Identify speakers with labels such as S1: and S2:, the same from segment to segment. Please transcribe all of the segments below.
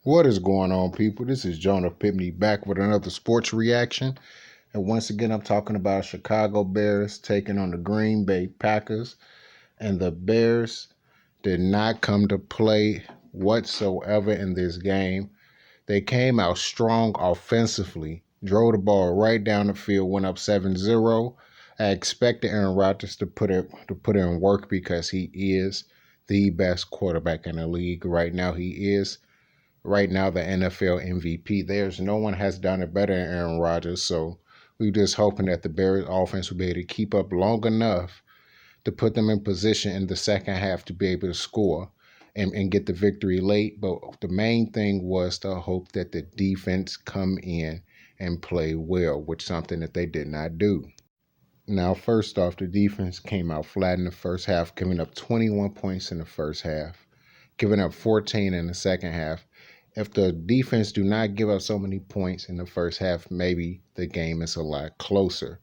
S1: What is going on, people? This is Jonah Pipney back with another sports reaction. And once again, I'm talking about Chicago Bears taking on the Green Bay Packers. And the Bears did not come to play whatsoever in this game. They came out strong offensively, drove the ball right down the field, went up 7-0. I expected Aaron Rodgers to put in work because he is the best quarterback in the league right now. He is right now the NFL MVP. There's no one has done it better than Aaron Rodgers. So we're just hoping that the Bears offense will be able to keep up long enough to put them in position in the second half to be able to score and get the victory late. But the main thing was to hope that the defense come in and play well, which something that they did not do. Now, first off, the defense came out flat in the first half, giving up 21 points in the first half, giving up 14 in the second half. If the defense do not give up so many points in the first half, maybe the game is a lot closer.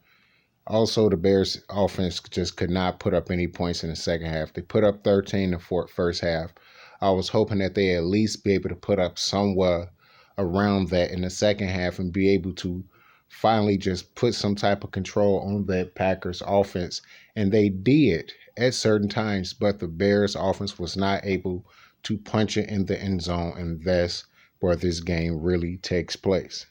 S1: Also, the Bears offense just could not put up any points in the second half. They put up 13 in the first half. I was hoping that they at least be able to put up somewhere around that in the second half and be able to finally just put some type of control on that Packers offense. And they did at certain times, but the Bears offense was not able to punch it in the end zone, and that's where this game really takes place.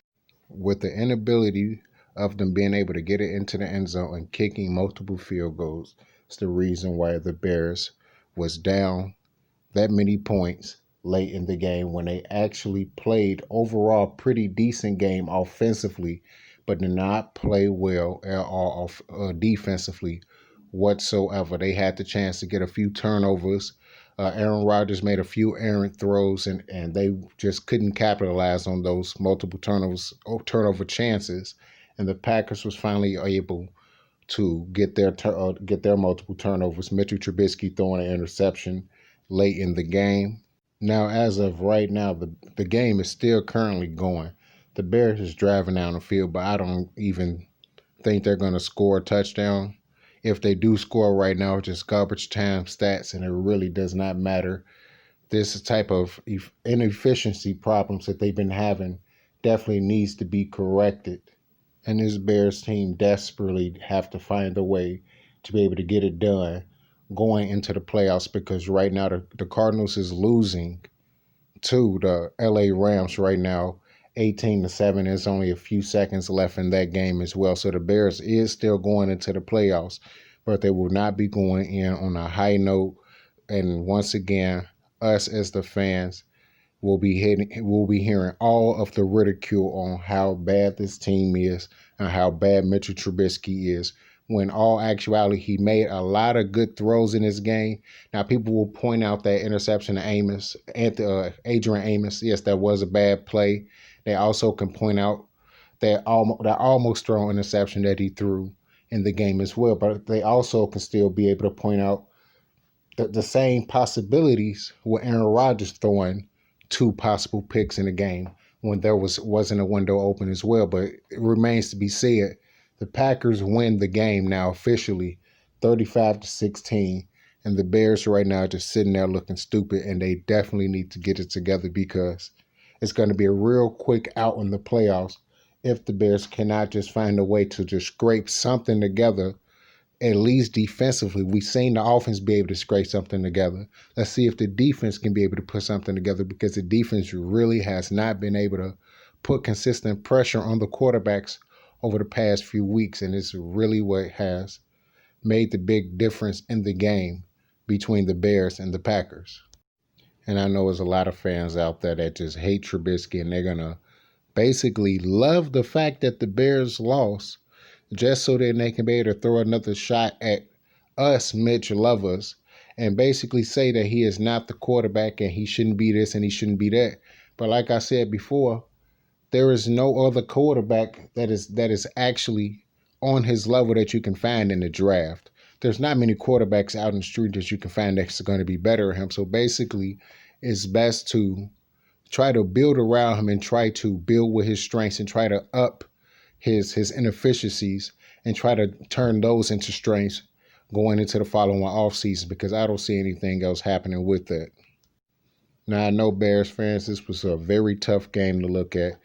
S1: With the inability of them being able to get it into the end zone and kicking multiple field goals, it's the reason why the Bears was down that many points late in the game when they actually played overall pretty decent game offensively, but did not play well at all defensively whatsoever. They had the chance to get a few turnovers. Aaron Rodgers made a few errant throws, and they just couldn't capitalize on those multiple turnover chances. And the Packers was finally able to get their multiple turnovers. Mitchell Trubisky throwing an interception late in the game. Now, as of right now, the game is still currently going. The Bears is driving down the field, but I don't even think they're going to score a touchdown. If they do score right now, it's just garbage time stats, and it really does not matter. This type of inefficiency problems that they've been having definitely needs to be corrected. And this Bears team desperately have to find a way to be able to get it done going into the playoffs, because right now the Cardinals is losing to the LA Rams right now 18-7. There's only a few seconds left in that game as well. So the Bears is still going into the playoffs, but they will not be going in on a high note. And once again, us as the fans will be hearing all of the ridicule on how bad this team is and how bad Mitchell Trubisky is, when all actuality he made a lot of good throws in this game. Now, people will point out that interception to Adrian Amos. Yes, that was a bad play. They also can point out that almost thrown interception that he threw in the game as well. But they also can still be able to point out the same possibilities with Aaron Rodgers throwing two possible picks in the game when there wasn't a window open as well. But it remains to be said, the Packers win the game now officially 35-16, and the Bears right now are just sitting there looking stupid, and they definitely need to get it together, because it's going to be a real quick out in the playoffs if the Bears cannot just find a way to just scrape something together. At least defensively, we've seen the offense be able to scrape something together. Let's see if the defense can be able to put something together, because the defense really has not been able to put consistent pressure on the quarterbacks over the past few weeks, and it's really what has made the big difference in the game between the Bears and the Packers. And I know there's a lot of fans out there that just hate Trubisky, and they're going to basically love the fact that the Bears lost just so that they can be able to throw another shot at us, Mitch lovers, and basically say that he is not the quarterback and he shouldn't be this and he shouldn't be that. But like I said before, there is no other quarterback that is actually on his level that you can find in the draft. There's not many quarterbacks out in the street that you can find that's going to be better than him. So basically, it's best to try to build around him and try to build with his strengths and try to up his inefficiencies and try to turn those into strengths going into the following offseason, because I don't see anything else happening with that. Now, I know Bears fans, this was a very tough game to look at,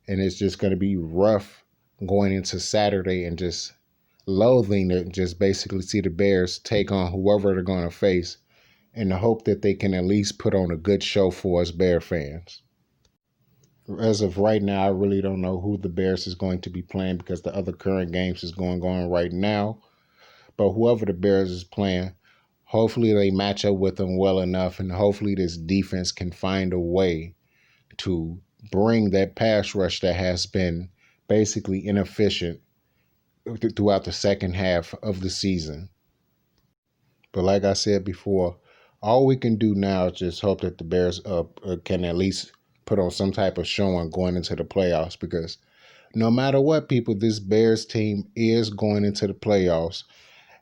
S1: and it's just going to be rough going into Saturday and just loathing to just basically see the Bears take on whoever they're going to face in the hope that they can at least put on a good show for us Bear fans. As of right now, I really don't know who the Bears is going to be playing because the other current games is going on right now. But whoever the Bears is playing, hopefully they match up with them well enough, and hopefully this defense can find a way to bring that pass rush that has been basically inefficient throughout the second half of the season. But like I said before, all we can do now is just hope that the Bears can at least put on some type of showing going into the playoffs, because no matter what, people, this Bears team is going into the playoffs.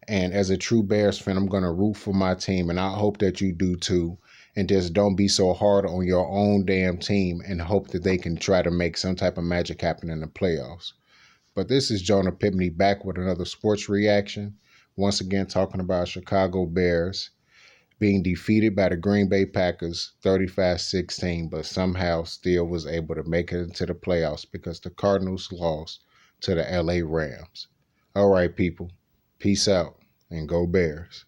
S1: And as a true Bears fan, I'm going to root for my team, and I hope that you do too. And just don't be so hard on your own damn team, and hope that they can try to make some type of magic happen in the playoffs. But this is Jonah Pipney back with another sports reaction. Once again, talking about Chicago Bears being defeated by the Green Bay Packers 35-16, but somehow still was able to make it into the playoffs because the Cardinals lost to the LA Rams. All right, people. Peace out and go Bears.